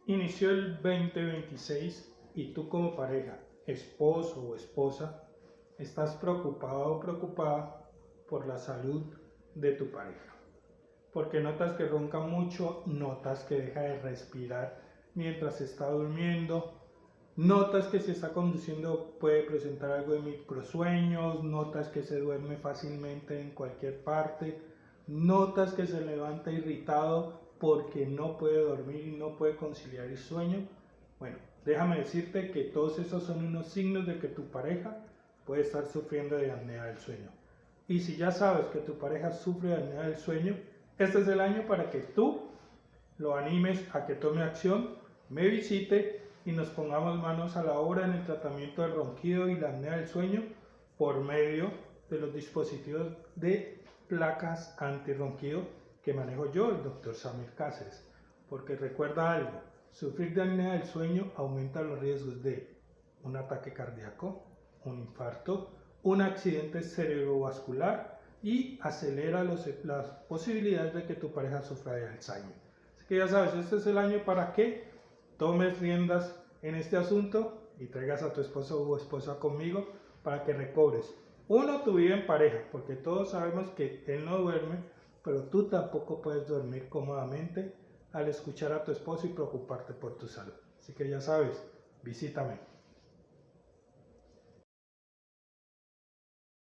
Inició el 2026 y tú como pareja, esposo o esposa, estás preocupado o preocupada por la salud de tu pareja. Porque notas que ronca mucho, notas que deja de respirar mientras está durmiendo, notas que si está conduciendo puede presentar algo de microsueños, notas que se duerme fácilmente en cualquier parte, notas que se levanta irritado porque no puede dormir y no puede conciliar el sueño. Bueno, déjame decirte que todos esos son unos signos de que tu pareja puede estar sufriendo de apnea del sueño. Y si ya sabes que tu pareja sufre de apnea del sueño, este es el año para que tú lo animes a que tome acción, me visite y nos pongamos manos a la obra en el tratamiento del ronquido y la apnea del sueño por medio de los dispositivos de placas antirronquido que manejo yo, el Dr. Samir Cáceres. Porque recuerda algo, sufrir de apnea del sueño aumenta los riesgos de un ataque cardíaco, un infarto, un accidente cerebrovascular y acelera las posibilidades de que tu pareja sufra de Alzheimer. Así que ya sabes, este es el año para que tomes riendas en este asunto y traigas a tu esposo o esposa conmigo para que recobres tu vida en pareja, porque todos sabemos que él no duerme, pero tú tampoco puedes dormir cómodamente al escuchar a tu esposo y preocuparte por tu salud. Así que ya sabes, visítame.